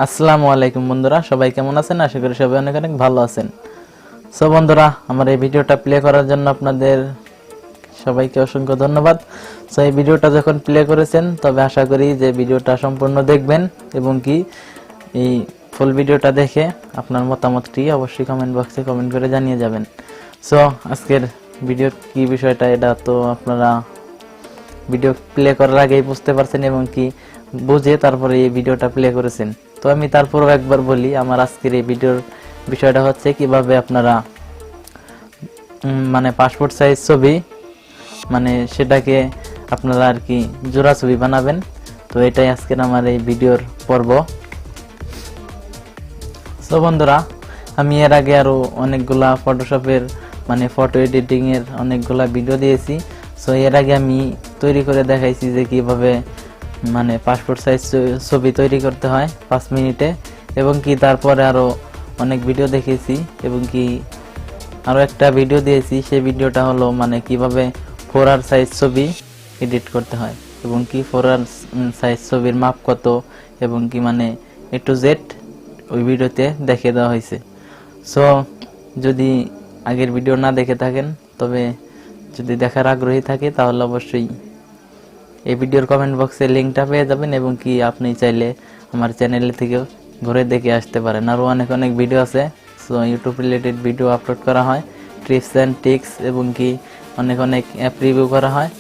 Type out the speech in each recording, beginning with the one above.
আসসালামু আলাইকুম বন্ধুরা, সবাই কেমন আছেন? আশা করি সবাই অনেক অনেক ভালো আছেন। সো বন্ধুরা, আমার এই ভিডিওটা প্লে করার জন্য আপনাদের সবাইকে অসংখ্য ধন্যবাদ। সো এই ভিডিওটা যখন প্লে করেছেন, তবে আশা করি যে ভিডিওটা সম্পূর্ণ দেখবেন এবং কি এই ফুল ভিডিওটা দেখে আপনার মতামতটি অবশ্যই কমেন্ট বক্সে কমেন্ট করে জানিয়ে যাবেন। সো আজকের ভিডিওর কি বিষয়টা, এটা তো আপনারা ভিডিও প্লে করার আগেই বুঝতে পারছেন এবং কি বুঝে তারপরে এই ভিডিওটা প্লে করেছেন। তো আমি তারপরও একবার বলি, আমার আজকের এই ভিডিওর বিষয়টা হচ্ছে কিভাবে আপনারা মানে পাসপোর্ট সাইজ ছবি মানে সেটাকে আপনারা আর কি জোড়া ছবি বানাবেন। তো এটাই আজকের আমার এই ভিডিওর পর্ব। তো বন্ধুরা, আমি এর আগে আরো অনেকগুলা ফটোশপের মানে ফটো এডিটিং এর অনেকগুলা ভিডিও দিয়েছি। সো এর আগে আমি তৈরি করে দেখাইছি যে কিভাবে মানে পাসপোর্ট সাইজ ছবি তৈরি করতে হয় 5 মিনিটে, এবং কি তারপরে আরো অনেক ভিডিও দেখেছি এবং কি আরো একটা ভিডিও দিয়েছি। সেই ভিডিওটা হলো মানে কিভাবে 4R সাইজ ছবি এডিট করতে হয় এবং কি 4R সাইজ ছবির মাপ কত এবং কি মানে A to Z ওই ভিডিওতে দেখিয়ে দেওয়া হয়েছে। সো যদি আগের ভিডিও না দেখে থাকেন, তবে যদি দেখার আগ্রহী থাকে তাহলে অবশ্যই এই ভিডিওর কমেন্ট বক্সে লিঙ্কটা পেয়ে যাবেন এবং কি আপনি চাইলে আমার চ্যানেল থেকে ঘুরে দেখে আসতে পারেন। আরও অনেক অনেক ভিডিও আছে। So YouTube related video upload করা হয়, টিপস অ্যান্ড ট্রিক্স এবং কি অনেক অনেক অ্যাপ রিভিউ করা হয়।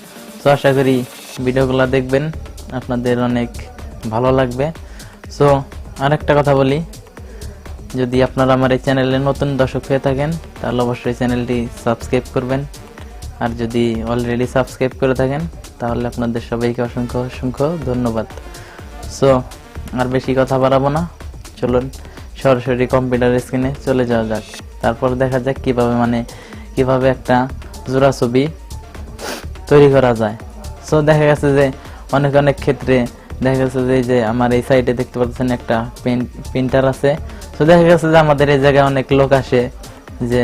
সো আশা করি ভিডিওগুলো দেখবেন, আপনাদের অনেক ভালো লাগবে। সো আরেকটা কথা বলি, যদি আপনারা আমার এই চ্যানেলের নতুন দর্শক হয়ে থাকেন তাহলে অবশ্যই চ্যানেলটি সাবস্ক্রাইব করবেন, আর যদি অলরেডি সাবস্ক্রাইব করে থাকেন তাহলে আপনাদের সবাইকে অসংখ্য অসংখ্য ধন্যবাদ। সো আর বেশি কথা বাড়াবো না, চলুন সরাসরি কম্পিউটার স্ক্রিনে চলে যাওয়া যাক। তারপর দেখা যাক কিভাবে একটা জোড়া ছবি তৈরি করা যায়। সো দেখা গেছে যে অনেক ক্ষেত্রে দেখা গেছে যে আমার এই সাইডে দেখতে পাচ্ছেন একটা প্রিন্টার আছে। তো দেখা গেছে যে আমাদের এই জায়গায় অনেক লোক আসে যে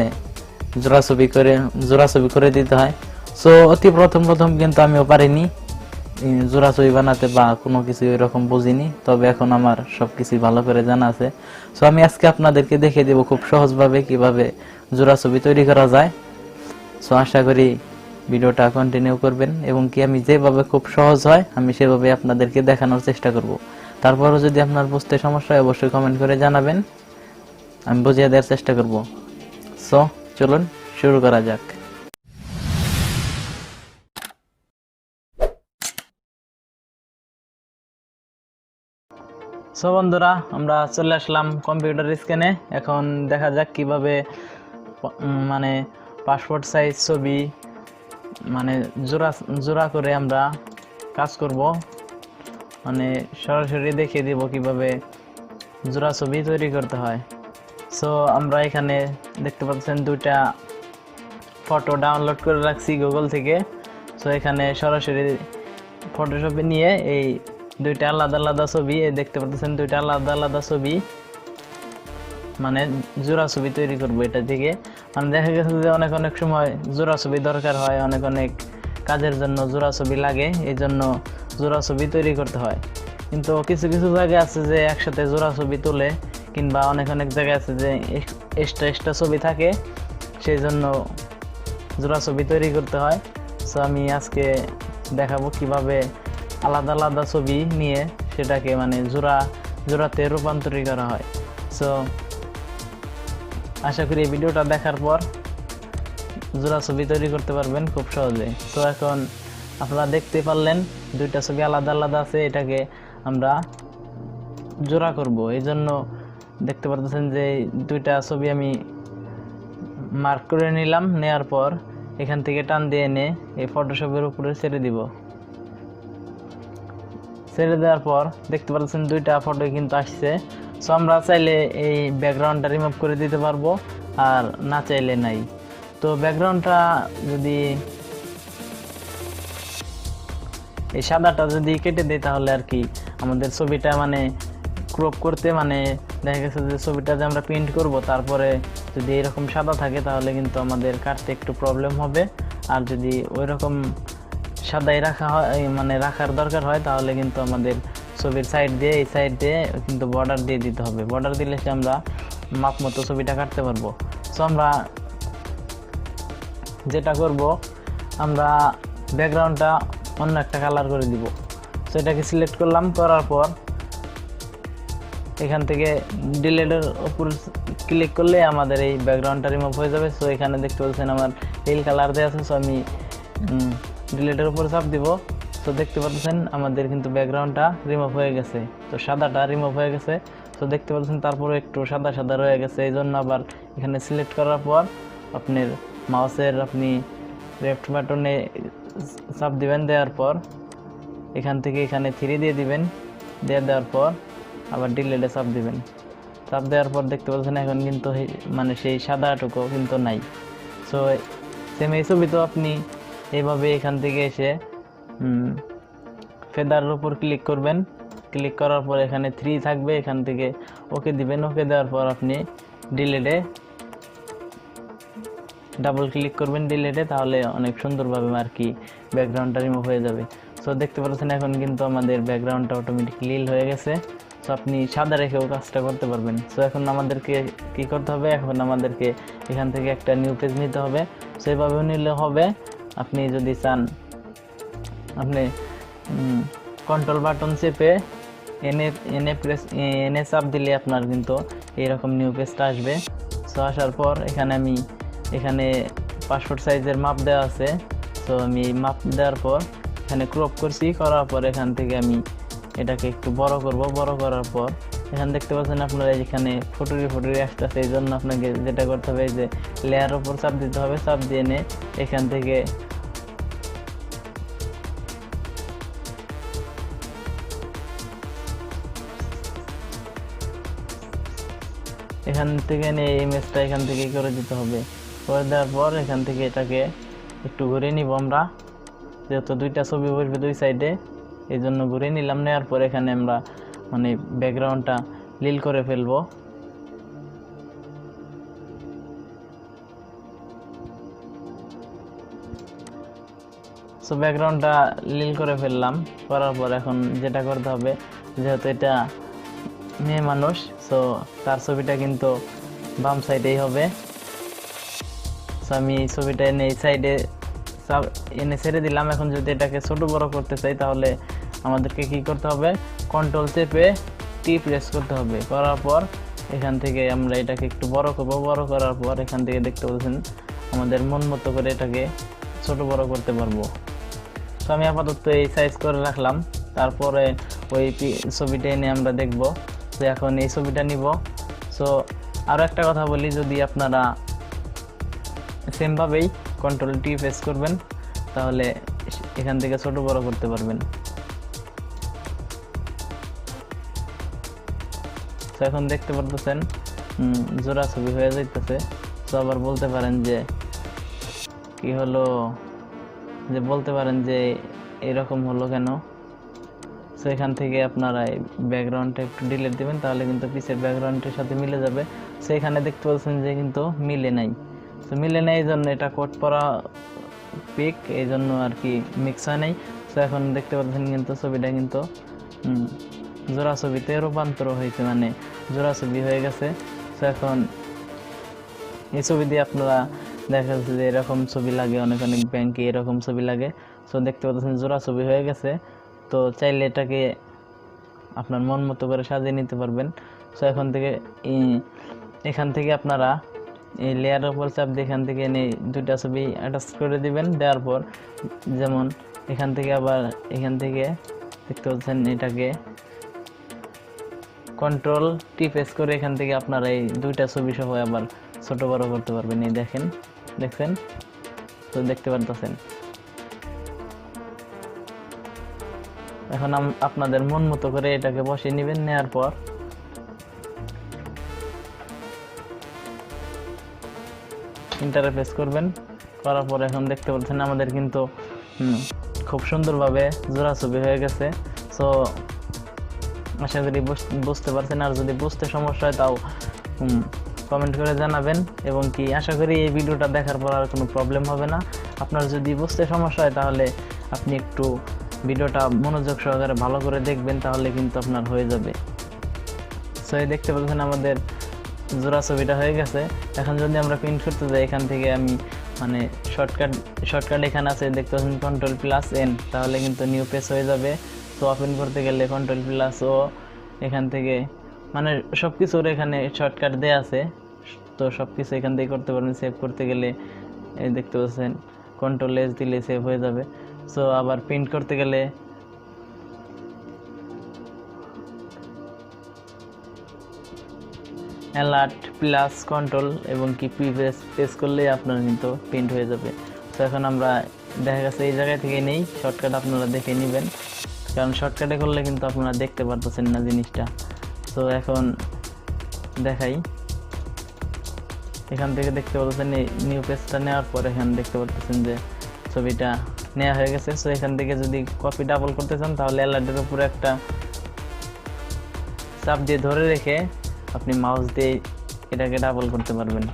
জোড়া ছবি করে দিতে হয়। সো অতি প্রথম কিন্তু আমিও পারিনি জোড়া ছবি বানাতে বা কোনো কিছু এরকম বুঝিনি, তবে এখন আমার সবকিছু ভালো করে জানা আছে। সো আমি আজকে আপনাদেরকে দেখিয়ে দেব খুব সহজভাবে কিভাবে জোড়া ছবি তৈরি করা যায়। সো আশা করি ভিডিওটা কন্টিনিউ করবেন এবং কি আমি যেভাবে খুব সহজ হয় আমি সেভাবে আপনাদেরকে দেখানোর চেষ্টা করব। তারপরও যদি আপনার বুঝতে সমস্যা হয় অবশ্যই কমেন্ট করে জানাবেন, আমি বুঝিয়ে দেওয়ার চেষ্টা করব। সো চলুন শুরু করা যাক। সো বন্ধুরা, আমরা চলে আসলাম কম্পিউটার স্ক্রিনে। এখন দেখা যাক কিভাবে মানে পাসপোর্ট সাইজ ছবি মানে জোড়া করে আমরা কাজ করব, মানে সরাসরি দেখিয়ে দিব কিভাবে জোড়া ছবি তৈরি করতে হয়। সো আমরা এখানে দেখতে পাচ্ছেন দুইটা ফটো ডাউনলোড করে রাখছি গুগল থেকে। সো এখানে সরাসরি ফটোশপে নিয়ে এই দুইটা আলাদা আলাদা ছবি দেখতে পাচ্ছেন, দুইটা আলাদা আলাদা ছবি মানে জোড়া ছবি তৈরি করব এটা থেকে। মানে দেখা গেছে যে অনেক সময় জোড়া ছবি দরকার হয়, অনেক কাজের জন্য জোড়া ছবি লাগে, এই জন্য জোড়া ছবি তৈরি করতে হয়। কিন্তু কিছু জায়গায় আছে যে একসাথে জোড়া ছবি তোলে, কিংবা অনেক জায়গায় আছে যে এক্সট্রা ছবি থাকে, সেই জন্য জোড়া ছবি তৈরি করতে হয়। সো আমি আজকে দেখাবো কিভাবে আলাদা আলাদা ছবি নিয়ে সেটাকে মানে জোড়াতে রূপান্তরিত করা হয়। সো আশা করি এই ভিডিওটা দেখার পর জোড়া ছবি তৈরি করতে পারবেন খুব সহজে। তো এখন আপনারা দেখতে পারলেন দুইটা ছবি আলাদা আলাদা আছে, এটাকে আমরা জোড়া করব। এই জন্য দেখতে পাচ্ছেন যে দুইটা ছবি আমি মার্ক করে নিলাম, নেওয়ার পর এখান থেকে টান দিয়ে এনে এই ফটোশপের উপরে ছেড়ে দিব। ছেড়ে দেওয়ার পর দেখতে পাচ্ছেন দুইটা ফটো কিন্তু আসছে। সো আমরা চাইলে এই ব্যাকগ্রাউন্ডটা রিমুভ করে দিতে পারবো, আর না চাইলে নাই। তো ব্যাকগ্রাউন্ডটা যদি এই সাদাটা যদি কেটে দেয় তাহলে আর কি আমাদের ছবিটা মানে ক্রপ করতে মানে দেখা গেছে যে ছবিটা যে আমরা প্রিন্ট করব তারপরে যদি এরকম সাদা থাকে তাহলে কিন্তু আমাদের কাটতে একটু প্রবলেম হবে। আর যদি ওই রকম সাদাই রাখা হয় মানে রাখার দরকার হয় তাহলে কিন্তু আমাদের ছবির সাইড দিয়ে এই সাইড দিয়ে কিন্তু বর্ডার দিয়ে দিতে হবে। বর্ডার দিলে সে আমরা মাপ মতো ছবিটা কাটতে পারবো। সো আমরা যেটা করব, আমরা ব্যাকগ্রাউন্ডটা অন্য একটা কালার করে দিব। সো এটাকে সিলেক্ট করলাম, করার পর এখান থেকে ডিলেটের উপর ক্লিক করলে আমাদের এই ব্যাকগ্রাউন্ডটা রিমুভ হয়ে যাবে। সো এখানে দেখতে পাচ্ছেন আমার নীল কালার দেওয়া আছে। সো আমি ডিলেটের উপর চাপ দিব। তো দেখতে পাচ্ছেন আমাদের কিন্তু ব্যাকগ্রাউন্ডটা রিমুভ হয়ে গেছে, তো সাদাটা রিমুভ হয়ে গেছে। তো দেখতে পাচ্ছেন তারপরে একটু সাদা সাদা রয়ে গেছে, এই জন্য আবার এখানে সিলেক্ট করার পর আপনার মাউসের আপনি লেফট বাটনে চাপ দিবেন, দেওয়ার পর এখান থেকে এখানে 3 দিয়ে দিবেন, দেওয়ার পর আবার ডিলেটে চাপ দিবেন। চাপ দেওয়ার পর দেখতে পাচ্ছেন এখন কিন্তু মানে সেই সাদাটুকু কিন্তু নাই। সো সেম এই ছবি তো আপনি এইভাবে এখান থেকে এসে ফেদারের উপর ক্লিক করবেন। ক্লিক করার পর এখানে 3 থাকবে, এখান থেকে ওকে দিবেন। ওকে দেওয়ার পর আপনি ডিলেটে ডাবল ক্লিক করবেন ডিলেটে, তাহলে অনেক সুন্দরভাবে আর কি ব্যাকগ্রাউন্ডটা রিমুভ হয়ে যাবে। সো দেখতে পাচ্ছেন এখন কিন্তু আমাদের ব্যাকগ্রাউন্ডটা অটোমেটিক নীল হয়ে গেছে। সো আপনি সাদা রেখেও কাজটা করতে পারবেন। সো এখন আমাদেরকে কি করতে হবে, এখন আমাদেরকে এখান থেকে একটা নিউ পেজ নিতে হবে। সেভাবেও নিলে হবে। আপনি যদি চান আপনি কন্ট্রোল বাটন চেপে এনে চাপ দিলে আপনার কিন্তু এইরকম নিউ পেজটা আসবে। সো আসার পর এখানে পাসপোর্ট সাইজের মাপ দেওয়া আছে। তো আমি মাপ দেওয়ার পর এখানে ক্রপ করছি, করার পর এখান থেকে আমি এটাকে একটু বড় করব। বড় করার পর এখানে দেখতে পাচ্ছেন আপনারা এখানে ফটুরি আসতেছে, এই জন্য আপনাকে যেটা করতে হবে যে লেয়ার উপর চাপ দিতে হবে। চাপ দিয়ে এনে এখান থেকে এই ইমেজটা এখান থেকে করে দিতে হবে। করে দেওয়ার পর এখান থেকে এটাকে একটু ঘুরে নিব আমরা, যেহেতু দুইটা ছবি বসবে দুই সাইডে, এই জন্য ঘুরে নিলাম। নেওয়ার পর এখানে আমরা মানে ব্যাকগ্রাউন্ডটা নীল করে ফেলবো। সো ব্যাকগ্রাউন্ডটা নীল করে ফেললাম। করার পর এখন যেটা করতে হবে, যেহেতু এটা মেয়ে মানুষ, সো তার ছবিটা কিন্তু বাম সাইডেই হবে। সো আমি ছবিটা এনে এই সাইডে এনে ছেড়ে দিলাম। এখন যদি এটাকে ছোট বড় করতে চাই তাহলে আমাদেরকে কি করতে হবে, কন্ট্রোল চেপে টি প্রেস করতে হবে। করার পর এখান থেকে আমরা এটাকে একটু বড় করব। বড় করার পর এখান থেকে দেখতে পাচ্ছেন আমাদের মন মতো করে এটাকে ছোট বড় করতে পারবো। তো আমি আপাতত এই সাইজ করে রাখলাম। তারপরে ওই ছবিটা এনে আমরা দেখব যে এখন এই ছবিটা নিব। সো আরও একটা কথা বলি, যদি আপনারা সেমভাবেই কন্ট্রোল টি প্রেস করবেন তাহলে এখান থেকে ছোট বড় করতে পারবেন। তো এখন দেখতে পারতেছেন জোড়া ছবি হয়ে যাইতেছে। তো আবার বলতে পারেন যে কি হলো, যে বলতে পারেন যে এরকম হলো কেন। সো এখান থেকে আপনারা ব্যাকগ্রাউন্ডটা একটু ডিলিট দিবেন, তাহলে কিন্তু পিছের ব্যাকগ্রাউন্ডের সাথে মিলে যাবে। সো এখানে দেখতে পাচ্ছেন যে কিন্তু মিলে নাই। তো মিলে নাই এই জন্য এটা কোট করা পিক, এই জন্য আর কি মিক্স হয় নাই। সো এখন দেখতে পাচ্ছেন কিন্তু ছবিটা কিন্তু জোড়া ছবিতে রূপান্তর হয়েছে, মানে জোড়া ছবি হয়ে গেছে। সো এখন এই ছবি দিয়ে আপনারা দেখা যাচ্ছে যে এরকম ছবি লাগে, অনেক ব্যাংকে এরকম ছবি লাগে। সো দেখতে পাচ্ছেন জোড়া ছবি হয়ে গেছে। তো চাইলে এটাকে আপনার মন মতো করে সাজিয়ে নিতে পারবেন। সো এখান থেকে আপনারা এই লেয়ারের উপর চাপ দিয়ে এখান থেকে এনে দুইটা ছবি অ্যাটাচ করে দিবেন। দেওয়ার পর যেমন এখান থেকে আবার এখান থেকে দেখতে পাচ্ছেন এটাকে কন্ট্রোল টি প্রেস করে এখান থেকে আপনারা এই দুইটা ছবি সহ আবার ছোট বড় করতে পারবেন। এই দেখছেন তো দেখতে পারতেছেন। এখন আপনাদের মন মতো করে এটাকে বসিয়ে নেবেন। নেওয়ার পর ইন্টারে প্রেস করবেন। করার পর এখন দেখতে পাচ্ছেন আমাদের কিন্তু খুব সুন্দরভাবে জোড়া ছবি হয়ে গেছে। সো আশা করি বুঝতে পারছেন। আর যদি বুঝতে সমস্যা হয় তাও কমেন্ট করে জানাবেন, এবং কি আশা করি এই ভিডিওটা দেখার পর আর কোনো প্রবলেম হবে না। আপনার যদি বুঝতে সমস্যা হয় তাহলে আপনি একটু ভিডিওটা মনোযোগ সহকারে ভালো করে দেখবেন, তাহলে কিন্তু আপনার হয়ে যাবে। সো এই দেখতে পাচ্ছেন আমাদের জোড়া ছবিটা হয়ে গেছে। এখন যদি আমরা প্রিন্ট করতে যাই, এখান থেকে আমি মানে শর্টকাট এখানে আছে দেখতে পাচ্ছেন Ctrl+N, তাহলে কিন্তু নিউ পেজ হয়ে যাবে। তো ওপেন করতে গেলে Ctrl+O, এখান থেকে মানে সব কিছুর এখানে শর্টকাট দেওয়া আছে, তো সব কিছু এখান থেকে করতে পারবেন। সেভ করতে গেলে এই দেখতে পাচ্ছেন Ctrl+S দিলে সেভ হয়ে যাবে। সো আবার প্রিন্ট করতে গেলে Alt+Ctrl এবং কি প্রেস করলে আপনার কিন্তু প্রিন্ট হয়ে যাবে। তো এখন আমরা দেখা গেছে এই জায়গা থেকে নেই শর্টকাট, আপনারা দেখে নেবেন, কারণ শর্টকাটে করলে কিন্তু আপনারা দেখতে পারতেছেন না জিনিসটা। তো এখন দেখাই, এখান থেকে দেখতে পাচ্ছেন এই নিউ পেজটা নেওয়ার পর এখানে দেখতে পাচ্ছেন যে ছবিটা নেওয়া হয়ে গেছে। সো এখান থেকে যদি কপি ডাবল করতে চান, তাহলে Alt-এর উপরে একটা চাপ দিয়ে ধরে রেখে আপনি মাউস দিয়ে এটাকে ডাবল করতে পারবেন।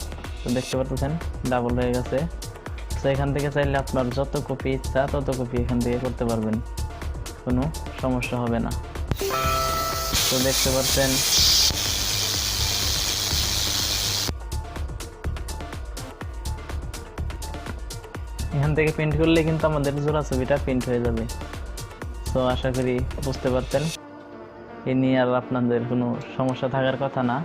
তো দেখতে পাচ্ছেন ডাবল হয়ে গেছে। তো এখান থেকে চাইলে আপনার যত কপি ইচ্ছা তত কপি এখান থেকে করতে পারবেন, কোনো সমস্যা হবে না। তো দেখতে পাচ্ছেন এখান থেকে প্রিন্ট করলে কিন্তু আমাদের জোড়া ছবিটা প্রিন্ট হয়ে যাবে। তো আশা করি বুঝতে পারতেন, এ নিয়ে আর আপনাদের কোনো সমস্যা থাকার কথা না।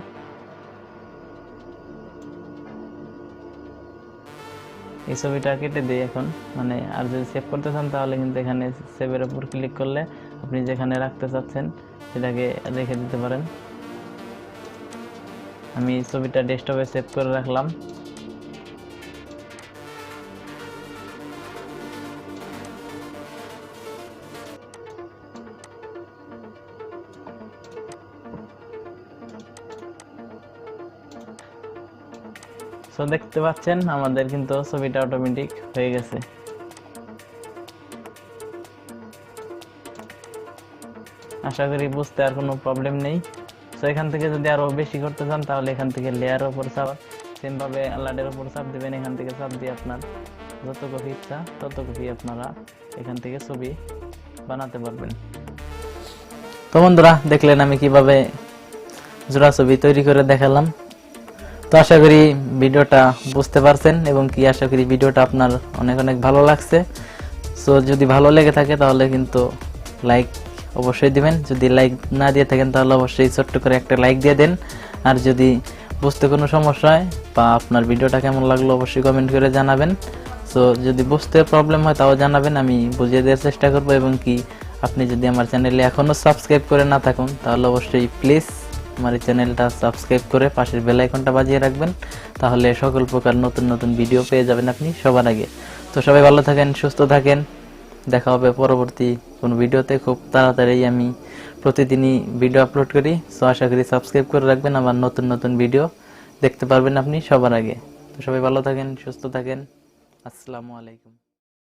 এই ছবিটা কেটে দিই এখন, মানে আর যদি সেভ করতে চান তাহলে কিন্তু এখানে সেভের উপর ক্লিক করলে আপনি যেখানে রাখতে চাচ্ছেন সেটাকে রেখে দিতে পারেন। আমি ছবিটা ডেস্কটপে সেভ করে রাখলাম। সো দেখতে পাচ্ছেন আমাদের কিন্তু ছবিটা অটোমেটিক হয়ে গেছে। আশা করি বুঝতে আর কোনো প্রবলেম নেই। সো এখান থেকে যদি আরো বেশি করতে চান তাহলে এখান থেকে লেয়ারের উপর চাপ, সেম ভাবে Alt-এর উপর চাপ দিবেন, এখান থেকে চাপ দিয়ে আপনার যত কপি ইচ্ছা তত কপি আপনারা এখান থেকে ছবি বানাতে পারবেন। তো বন্ধুরা দেখলেন আমি কিভাবে জোড়া ছবি তৈরি করে দেখালাম। তো আশা করি ভিডিওটা বুঝতে পারছেন এবং কি আশা করি ভিডিওটা আপনার অনেক অনেক ভালো লাগছে। সো যদি ভালো লেগে থাকে তাহলে কিন্তু লাইক অবশ্যই দিবেন, যদি লাইক না দিয়ে থাকেন তাহলে অবশ্যই ছোট্ট করে একটা লাইক দিয়ে দেন। আর যদি বুঝতে কোনো সমস্যা হয় বা আপনার ভিডিওটা কেমন লাগলো অবশ্যই কমেন্ট করে জানাবেন। সো যদি বুঝতে প্রবলেম হয় তাও জানাবেন, আমি বুঝিয়ে দেওয়ার চেষ্টা করব। এবং কি আপনি যদি আমার চ্যানেলে এখনো সাবস্ক্রাইব করে না থাকুন তাহলে অবশ্যই প্লিজ আমার এই চ্যানেলটা সাবস্ক্রাইব করে পাশের বেল আইকনটা বাজিয়ে রাখবেন, তাহলে সকল প্রকার নতুন নতুন ভিডিও পেয়ে যাবেন আপনি সবার আগে। তো সবাই ভালো থাকেন, সুস্থ থাকেন, দেখা হবে পরবর্তী কোনো ভিডিওতে। খুব তাড়াতাড়ি আমি প্রতিদিনই ভিডিও আপলোড করি। সো আশা করি সাবস্ক্রাইব করে রাখবেন, আবার নতুন নতুন ভিডিও দেখতে পারবেন আপনি সবার আগে। তো সবাই ভালো থাকেন, সুস্থ থাকেন, আসসালামু আলাইকুম।